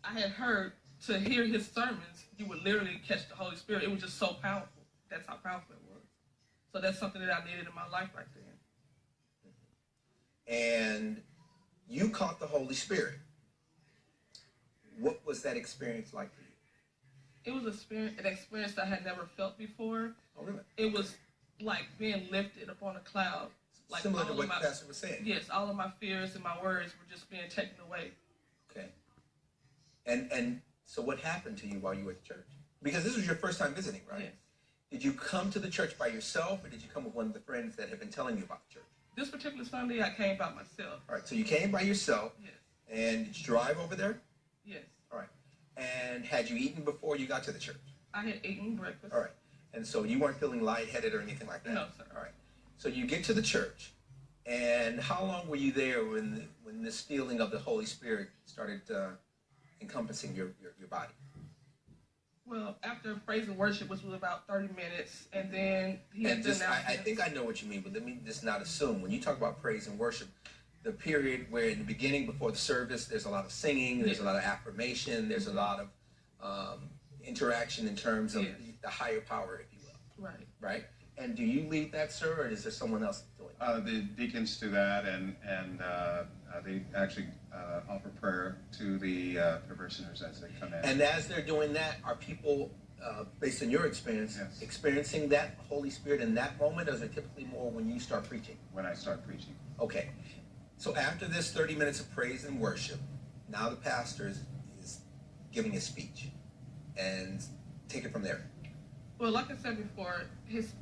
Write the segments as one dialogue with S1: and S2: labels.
S1: I had heard to hear his sermons, you would literally catch the Holy Spirit. It was just so powerful. That's how powerful it was. So that's something that I needed in my life right then.
S2: And you caught the Holy Spirit. What was that experience like for you?
S1: It was an experience that I had never felt before.
S2: Oh, really?
S1: It was like being lifted up on a cloud. Like
S2: similar to what Pastor was saying.
S1: Yes, all of my fears and my worries were just being taken away.
S2: Okay. And so what happened to you while you were at the church? Because this was your first time visiting, right?
S1: Yes.
S2: Did you come to the church by yourself, or did you come with one of the friends that had been telling you about the church?
S1: This particular Sunday, I came by myself.
S2: All right, so you came by yourself.
S1: Yes.
S2: And did you drive over there?
S1: Yes.
S2: All right. And had you eaten before you got to the church?
S1: I had eaten breakfast.
S2: All right. And so you weren't feeling lightheaded or anything like that?
S1: No, sir.
S2: All right. So you get to the church, and how long were you there when this feeling of the Holy Spirit started encompassing your body?
S1: Well, after praise and worship, which was about 30 minutes, and then he had the announcement.
S2: I think I know what you mean, but let me just not assume. When you talk about praise and worship, the period where in the beginning, before the service, there's a lot of singing, there's a lot of affirmation, there's a lot of interaction in terms of the higher power, if you will.
S1: Right.
S2: Right? And do you lead that, sir, or is there someone else doing it?
S3: The deacons do that, and they actually offer prayer to the parishioners as they come in.
S2: And as they're doing that, are people, based on your experience,
S3: Yes.
S2: experiencing that Holy Spirit in that moment, or is it typically more when you start preaching?
S3: When I start preaching.
S2: Okay. So after this 30 minutes of praise and worship, now the pastor is giving a speech. And take it from there.
S1: Well, like I said before, his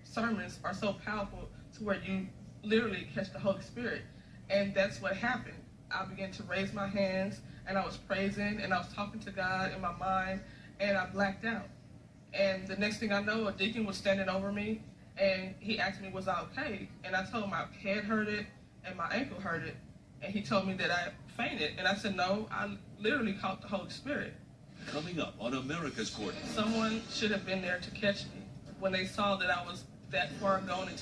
S1: sermons are so powerful to where you literally catch the Holy Spirit. And that's what happened. I began to raise my hands, and I was praising, and I was talking to God in my mind, and I blacked out. And the next thing I know, a deacon was standing over me, and he asked me, was I okay? And I told him my head hurted, and my ankle hurted. And he told me that I fainted. And I said, no, I literally caught the Holy Spirit.
S4: Coming up on America's Court.
S1: Someone should have been there to catch me when they saw that I was that far gone into